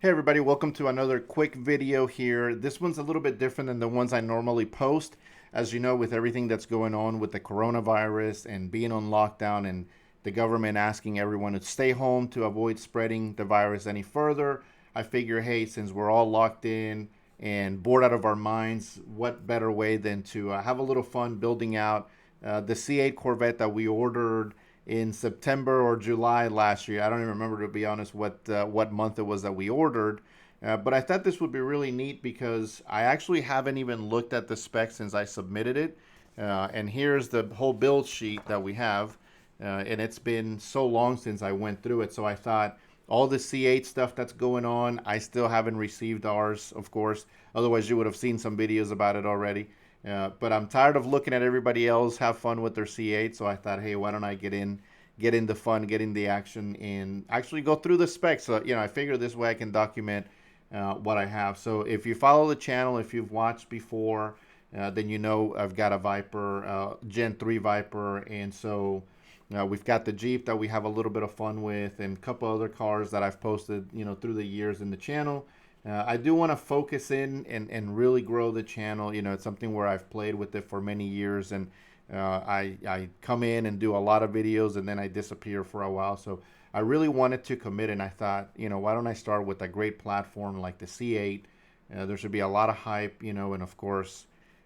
Hey everybody, welcome to another quick video here. This one's a little bit different than the ones I normally post. As you know, with everything that's going on with the coronavirus and being on lockdown and the government asking everyone to stay home to avoid spreading the virus any further, I figure, hey, since we're all locked in and bored out of our minds, what better way than to have a little fun building out the C8 Corvette that we ordered in September or July last year. I don't even remember, to be honest, what month it was that we ordered. But I thought this would be really neat because I actually haven't even looked at the specs since I submitted it. And here's the whole build sheet that we have. And it's been so long since I went through it. So I thought all the C8 stuff that's going on, I still haven't received ours, of course. Otherwise, you would have seen some videos about it already. But I'm tired of looking at everybody else have fun with their C8, so I thought, hey, why don't I get in the fun, get in the action, and actually go through the specs. So, I figure this way I can document what I have. So if you follow the channel, if you've watched before, then you know I've got a Viper, Gen 3 Viper, and so we've got the Jeep that we have a little bit of fun with, and a couple other cars that I've posted, through the years in the channel. I do want to focus in and really grow the channel. It's something where I've played with it for many years, and I come in and do a lot of videos and then I disappear for a while. So I really wanted to commit, and I thought, why don't I start with a great platform like the C8? There should be a lot of hype, and of course,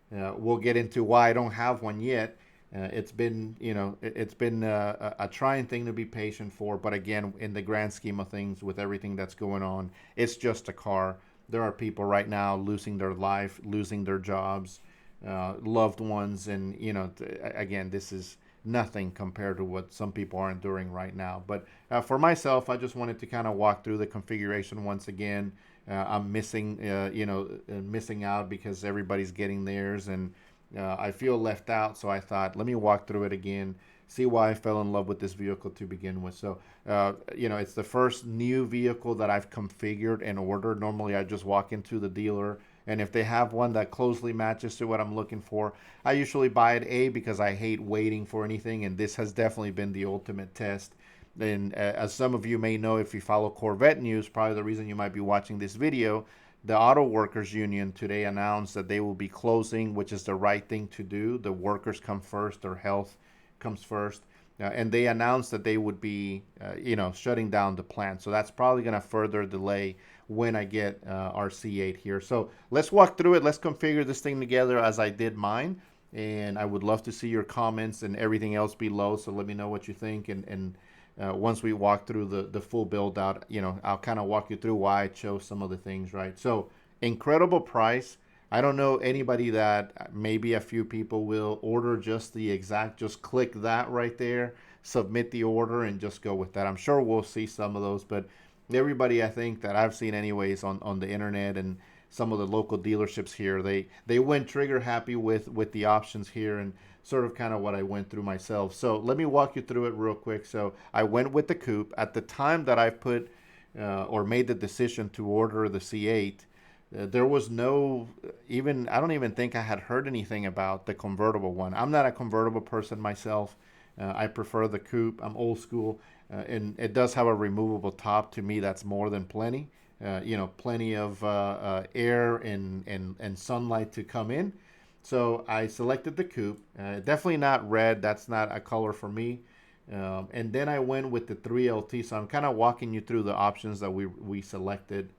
we'll get into why I don't have one yet. It's been, it's been a trying thing to be patient for. But again, in the grand scheme of things, with everything that's going on, it's just a car. There are people right now losing their life, losing their jobs, loved ones. And, again, this is nothing compared to what some people are enduring right now. But for myself, I just wanted to kind of walk through the configuration once again. I'm missing, missing out because everybody's getting theirs, and I feel left out, so I thought, let me walk through it again, see why I fell in love with this vehicle to begin with. So, it's the first new vehicle that I've configured and ordered. Normally, I just walk into the dealer, and if they have one that closely matches to what I'm looking for, I usually buy it, because I hate waiting for anything, and this has definitely been the ultimate test. And as some of you may know, if you follow Corvette news, probably the reason you might be watching this video, the Auto Workers Union today announced that they will be closing, which is the right thing to do. The workers come first, their health comes first. And they announced that they would be, shutting down the plant. So that's probably going to further delay when I get our C8 here. So let's walk through it. Let's configure this thing together as I did mine. And I would love to see your comments and everything else below. So let me know what you think. And once we walk through the full build out, I'll kind of walk you through why I chose some of the things, right? So incredible price. I don't know anybody that, maybe a few people will order just just click that right there, submit the order, and just go with that. I'm sure we'll see some of those, but everybody, I think, that I've seen anyways on the internet and some of the local dealerships here, they went trigger happy with the options here, and sort of kind of what I went through myself. So let me walk you through it real quick. So I went with the coupe. At the time that I put or made the decision to order the C8, there was no, I don't even think I had heard anything about the convertible one. I'm not a convertible person myself. I prefer the coupe. I'm old school, and it does have a removable top. To me, that's more than plenty. Plenty of air and sunlight to come in. So I selected the coupe. Definitely not red. That's not a color for me. And then I went with the 3LT. So I'm kind of walking you through the options that we selected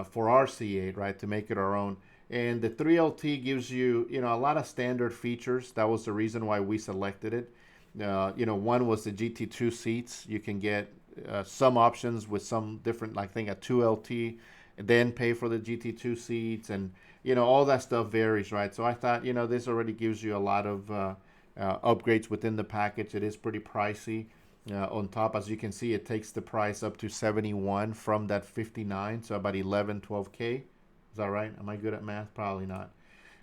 for our C8, right, to make it our own. And the 3LT gives you, a lot of standard features. That was the reason why we selected it. One was the GT2 seats. You can get some options with some different, like, I think a 2LT, and then pay for the GT2 seats, and all that stuff varies, right? So I thought, this already gives you a lot of upgrades within the package. It is pretty pricey. On top, as you can see, it takes the price up to 71 from that 59, so about 11, 12K. Is that right? Am I good at math? Probably not.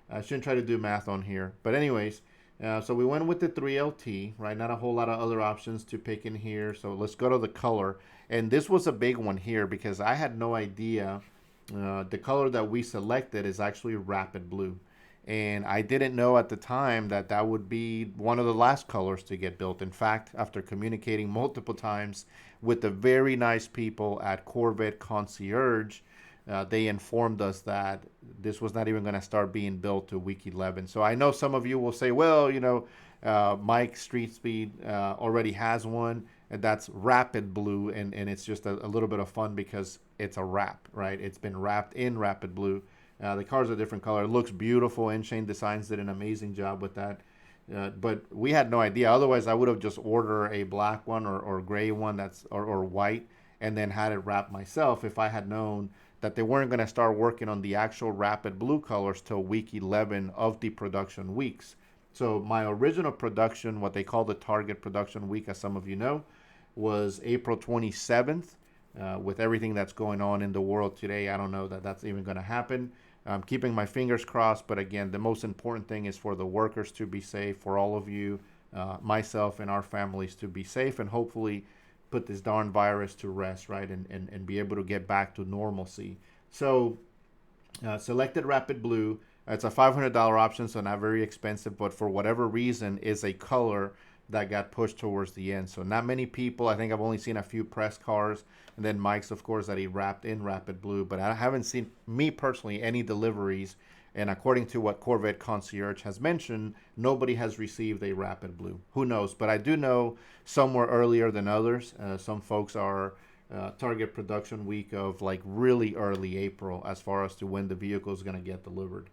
I shouldn't try to do math on here. But anyways, so we went with the 3LT, right? Not a whole lot of other options to pick in here. So let's go to the color. And this was a big one here because I had no idea the color that we selected is actually rapid blue. And I didn't know at the time that that would be one of the last colors to get built. In fact, after communicating multiple times with the very nice people at Corvette Concierge, they informed us that this was not even going to start being built to week 11. So I know some of you will say, well, Mike Street Speed already has one, and that's Rapid Blue, and it's just a little bit of fun because it's a wrap, right? It's been wrapped in Rapid Blue. The car's a different color. It looks beautiful. InShane Designs did an amazing job with that. But we had no idea. Otherwise, I would have just ordered a black one or gray one or white, and then had it wrapped myself if I had known that they weren't going to start working on the actual Rapid Blue colors till week 11 of the production weeks. So my original production, what they call the target production week, as some of you know, was April 27th. With everything that's going on in the world today, I don't know that that's even going to happen. I'm keeping my fingers crossed, but again, the most important thing is for the workers to be safe, for all of you, myself and our families to be safe, and hopefully put this darn virus to rest, right, and be able to get back to normalcy. So selected Rapid Blue. It's a $500 option, so not very expensive, but for whatever reason is a color that got pushed towards the end. So not many people. I think I've only seen a few press cars, and then Mike's, of course, that he wrapped in Rapid Blue. But I haven't seen, me personally, any deliveries. And according to what Corvette Concierge has mentioned, nobody has received a Rapid Blue. Who knows? But I do know some were earlier than others. Some folks are target production week of like really early April as far as to when the vehicle is going to get delivered.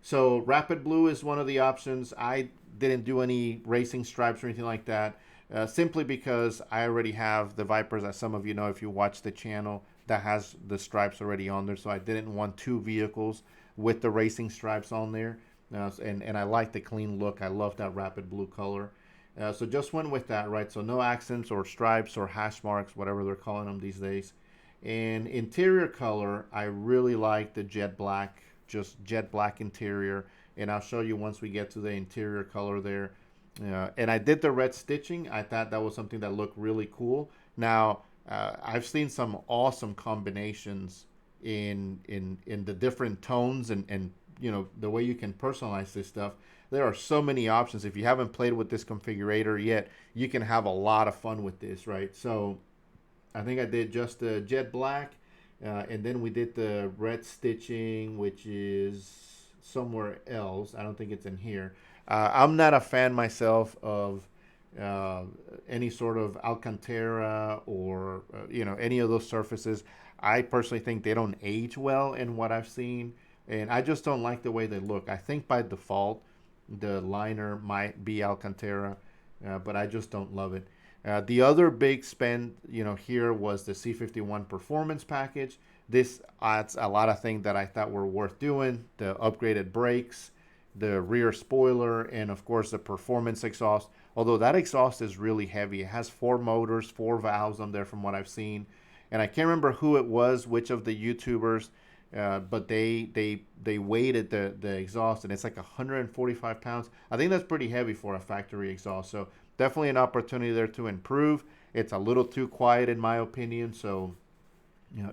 So Rapid Blue is one of the options. I didn't do any racing stripes or anything like that, simply because I already have the Vipers, as some of you know if you watch the channel, that has the stripes already on there. So I didn't want two vehicles with the racing stripes on there. And I like the clean look. I love that Rapid Blue color. So just went with that, right? So no accents or stripes or hash marks, whatever they're calling them these days. And interior color, I really like the jet black, just jet black interior, and I'll show you once we get to the interior color there. And I did the red stitching. I thought that was something that looked really cool. Now I've seen some awesome combinations in the different tones and the way you can personalize this stuff. There are so many options. If you haven't played with this configurator yet, you can have a lot of fun with this, right? So I think I did just the jet black. And then we did the red stitching, which is somewhere else. I don't think it's in here. I'm not a fan myself of any sort of Alcantara or any of those surfaces. I personally think they don't age well in what I've seen, and I just don't like the way they look. I think by default the liner might be Alcantara, but I just don't love it. The other big spend, here was the C51 performance package. This adds a lot of things that I thought were worth doing. The upgraded brakes, the rear spoiler, and of course the performance exhaust. Although that exhaust is really heavy. It has 4 motors, 4 valves on there from what I've seen. And I can't remember who it was, which of the YouTubers, but they weighted the exhaust, and it's like 145 pounds. I think that's pretty heavy for a factory exhaust. So definitely an opportunity there to improve. It's a little too quiet in my opinion, so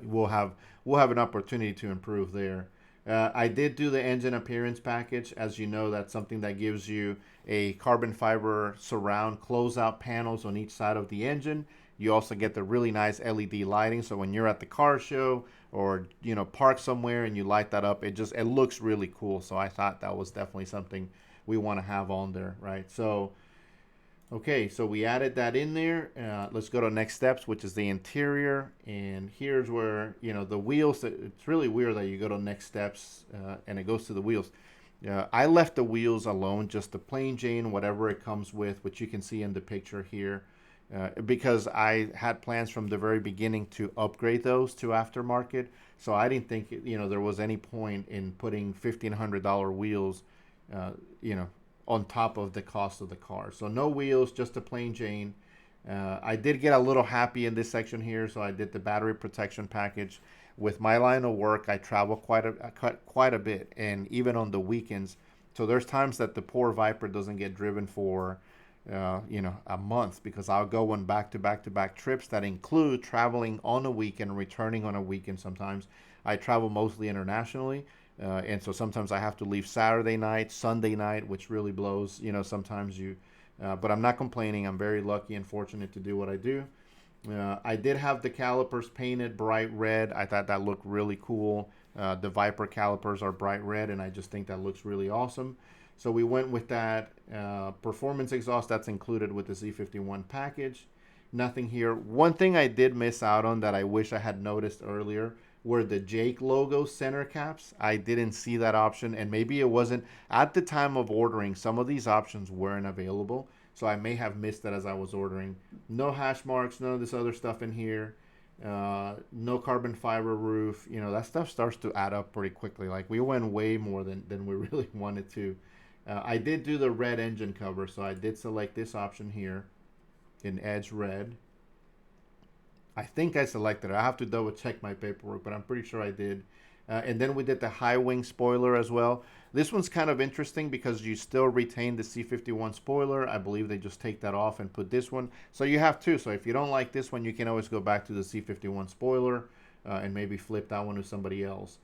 we'll have an opportunity to improve there. I did do the engine appearance package. As you know, that's something that gives you a carbon fiber surround closeout panels on each side of the engine. You also get the really nice LED lighting, so when you're at the car show or park somewhere and you light that up, it looks really cool. So I thought that was definitely something we want to have on there, right? So okay, so we added that in there. Let's go to next steps, which is the interior. And here's where, the wheels, it's really weird that you go to next steps and it goes to the wheels. I left the wheels alone, just the plain Jane, whatever it comes with, which you can see in the picture here, because I had plans from the very beginning to upgrade those to aftermarket. So I didn't think, there was any point in putting $1,500 wheels, on top of the cost of the car. So no wheels, just a plain Jane. I did get a little happy in this section here, so I did the battery protection package. With my line of work, I travel quite a bit, and even on the weekends. So there's times that the poor Viper doesn't get driven for a month, because I'll go on back-to-back trips that include traveling on a weekend, returning on a weekend sometimes. I travel mostly internationally. And so sometimes I have to leave Saturday night, Sunday night, which really blows. Sometimes but I'm not complaining. I'm very lucky and fortunate to do what I do. I did have the calipers painted bright red. I thought that looked really cool. The Viper calipers are bright red, and I just think that looks really awesome. So we went with that. Performance exhaust, that's included with the Z51 package. Nothing here. One thing I did miss out on that I wish I had noticed earlier were the Jake logo center caps. I didn't see that option, and maybe it wasn't at the time of ordering. Some of these options weren't available, so I may have missed that as I was ordering. No hash marks, none of this other stuff in here. No carbon fiber roof. That stuff starts to add up pretty quickly. Like, we went way more than we really wanted to. I did do the red engine cover, so I did select this option here in Edge Red. I think I selected it. I have to double check my paperwork, but I'm pretty sure I did. And then we did the high wing spoiler as well. This one's kind of interesting because you still retain the C51 spoiler. I believe they just take that off and put this one. So you have two. So if you don't like this one, you can always go back to the C51 spoiler and maybe flip that one to somebody else.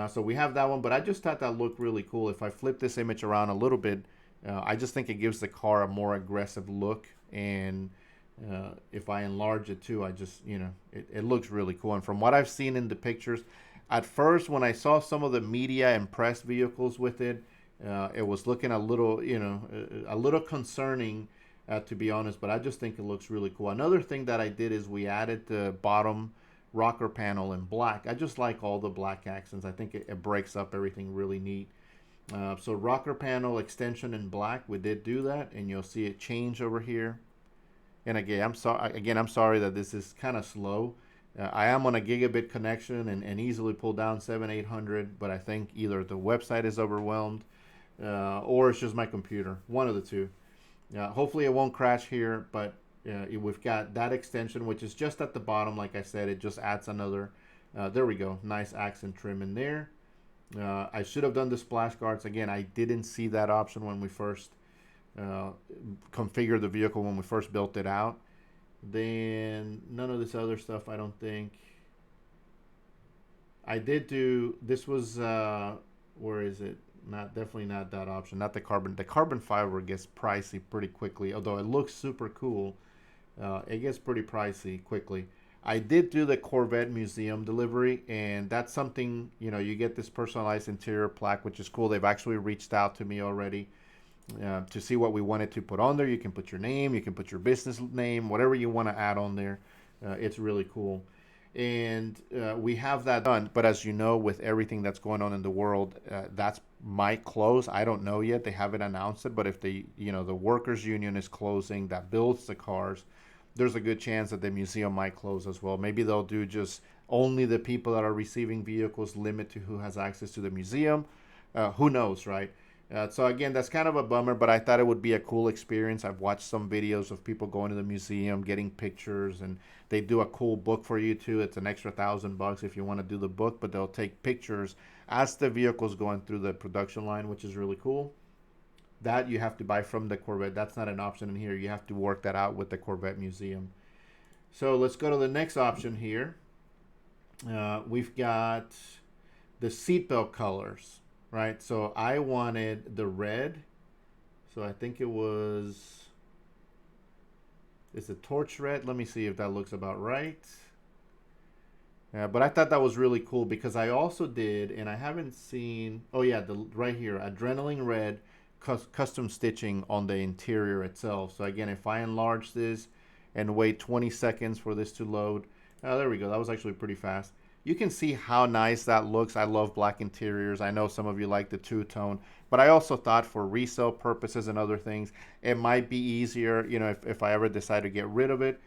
So we have that one, but I just thought that looked really cool. If I flip this image around a little bit, I just think it gives the car a more aggressive look. And if I enlarge it too, it looks really cool. And from what I've seen in the pictures, at first when I saw some of the media and press vehicles with it, it was looking a little concerning, to be honest. But I just think it looks really cool. Another thing that I did is we added the bottom rocker panel in black. I just like all the black accents. I think it breaks up everything really neat. So rocker panel extension in black, we did do that, and you'll see it change over here. And again, I'm sorry that this is kind of slow. I am on a gigabit connection and easily pull down 700-800, but I think either the website is overwhelmed or it's just my computer. One of the two. Hopefully it won't crash here, but we've got that extension, which is just at the bottom. Like I said, it just adds another. There we go. Nice accent trim in there. I should have done the splash guards. Again, I didn't see that option when we first configured the vehicle, when we first built it out. Then none of this other stuff, I don't think. I did do, this was, where is it? Definitely not that option. Not the carbon. The carbon fiber gets pricey pretty quickly, although it looks super cool. It gets pretty pricey quickly. I did do the Corvette museum delivery, and that's something, you get this personalized interior plaque, which is cool. They've actually reached out to me already to see what we wanted to put on there. You can put your name, you can put your business name, whatever you want to add on there. It's really cool. And we have that done. But as you know, with everything that's going on in the world, that's might close. I don't know yet. They haven't announced it. But if the workers union is closing that builds the cars, there's a good chance that the museum might close as well. Maybe they'll do just only the people that are receiving vehicles, limit to who has access to the museum. Who knows, right? So again, that's kind of a bummer, but I thought it would be a cool experience. I've watched some videos of people going to the museum, getting pictures, and they do a cool book for you too. It's an extra $1,000 if you want to do the book, but they'll take pictures as the vehicle's going through the production line, which is really cool. That you have to buy from the Corvette. That's not an option in here. You have to work that out with the Corvette Museum. So let's go to the next option here. We've got the seatbelt colors, right? So I wanted the red. So I think it's a torch red. Let me see if that looks about right. But I thought that was really cool because I also did, and I haven't seen, oh yeah, right here, adrenaline red, custom stitching on the interior itself. So again, if I enlarge this and wait 20 seconds for this to load, there we go. That was actually pretty fast. You can see how nice that looks. I love black interiors. I know some of you like the two-tone, but I also thought for resale purposes and other things, it might be easier, if I ever decide to get rid of it,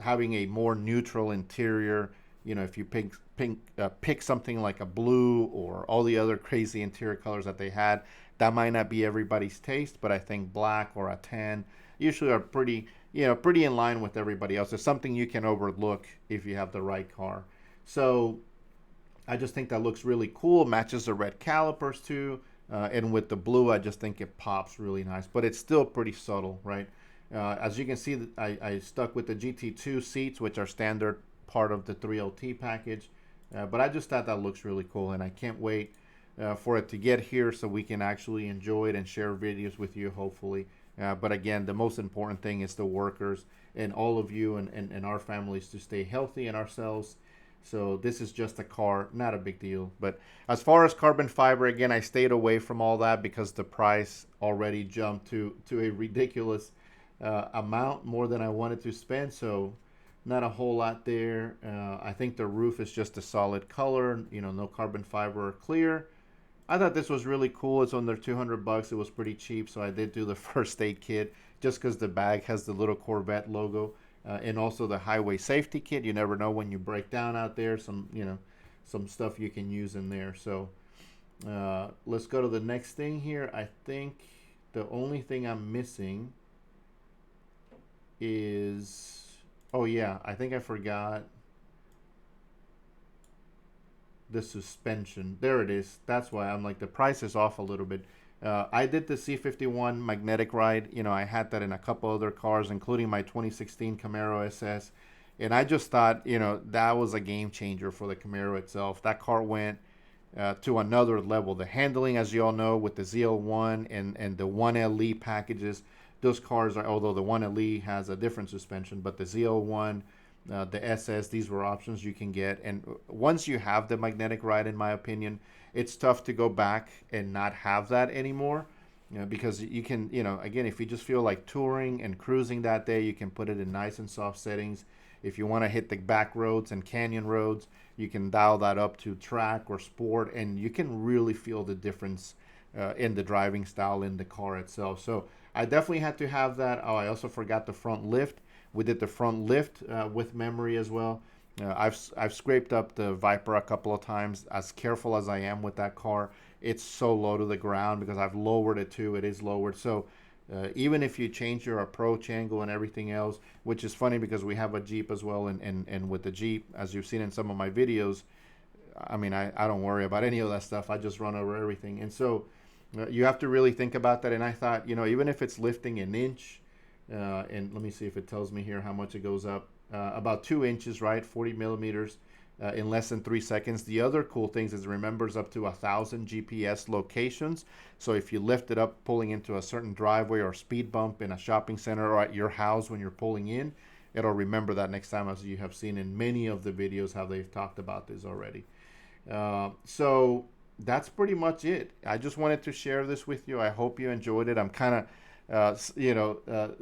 having a more neutral interior. If you pick something like a blue or all the other crazy interior colors that they had, that might not be everybody's taste, but I think black or a tan usually are pretty in line with everybody else. It's something you can overlook if you have the right car. So I just think that looks really cool. Matches the red calipers too. And with the blue, I just think it pops really nice, but it's still pretty subtle, right? As you can see, I stuck with the GT2 seats, which are standard part of the 3LT package. But I just thought that looks really cool, and I can't wait for it to get here so we can actually enjoy it and share videos with you, hopefully. But again, the most important thing is the workers and all of you and our families to stay healthy and ourselves. So this is just a car, not a big deal. But as far as carbon fiber, again, I stayed away from all that because the price already jumped to a ridiculous amount, more than I wanted to spend. So not a whole lot there. I think the roof is just a solid color, no carbon fiber or clear. I thought this was really cool. It's under 200 bucks. It was pretty cheap, so I did do the first aid kit just because the bag has the little Corvette logo, and also the highway safety kit. You never know when you break down out there. Some stuff you can use in there. So let's go to the next thing here. I think the only thing I'm missing is, oh yeah, I think I forgot the suspension. There it is. That's why I'm like, the price is off a little bit. I did the C51 magnetic ride. I had that in a couple other cars, including my 2016 Camaro SS. And I just thought, that was a game changer for the Camaro itself. That car went to another level. The handling, as you all know, with the ZL1 and the 1LE packages, those cars are, although the 1LE has a different suspension, but the ZL1, the SS, these were options you can get. And once you have the magnetic ride, in my opinion, it's tough to go back and not have that anymore. Because you can, again, if you just feel like touring and cruising that day, you can put it in nice and soft settings. If you want to hit the back roads and canyon roads, you can dial that up to track or sport, and you can really feel the difference in the driving style in the car itself. So I definitely had to have that. Oh, I also forgot the front lift. We did the front lift with memory as well. I've scraped up the Viper a couple of times. As careful as I am with that car, it's so low to the ground because I've lowered it too. It is lowered. So even if you change your approach angle and everything else, which is funny because we have a Jeep as well, and with the Jeep, as you've seen in some of my videos, I mean, I don't worry about any of that stuff. I just run over everything. And so you have to really think about that. And I thought, even if it's lifting an inch, and let me see if it tells me here how much it goes up. About 2 inches, right? 40 millimeters in less than 3 seconds. The other cool things is it remembers up to 1,000 GPS locations. So if you lift it up pulling into a certain driveway or speed bump in a shopping center or at your house when you're pulling in, it'll remember that next time, as you have seen in many of the videos how they've talked about this already. So that's pretty much it. I just wanted to share this with you. I hope you enjoyed it. I'm kind of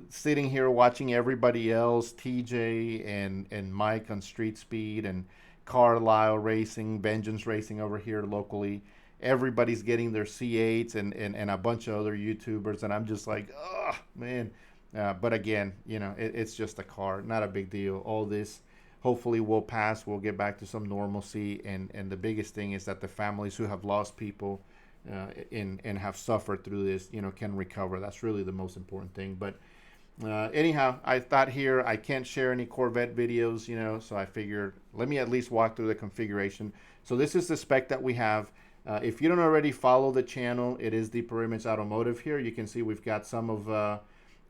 sitting here watching everybody else, TJ and Mike on Street Speed, and Carlisle Racing, Vengeance Racing over here locally. Everybody's getting their C8s and a bunch of other YouTubers, and I'm just like, oh man. But again, it's just a car, not a big deal. All this hopefully will pass. We'll get back to some normalcy, and the biggest thing is that the families who have lost people and have suffered through this, can recover. That's really the most important thing. But anyhow, I thought here I can't share any Corvette videos, so I figured let me at least walk through the configuration. So this is the spec that we have. If you don't already follow the channel, it is the Image Automotive here. You can see we've got some of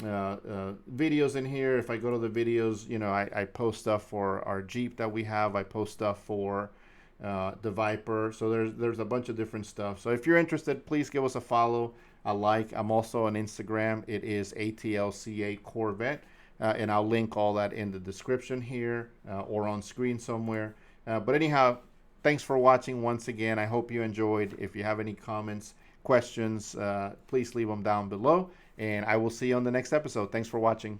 videos in here. If I go to the videos, I post stuff for our Jeep that we have. I post stuff for the Viper. So there's a bunch of different stuff. So if you're interested, please give us a follow, a like. I'm also on Instagram. It is ATLC8 Corvette, and I'll link all that in the description here or on screen somewhere. But anyhow, thanks for watching once again. I hope you enjoyed. If you have any comments, questions, please leave them down below, and I will see you on the next episode. Thanks for watching.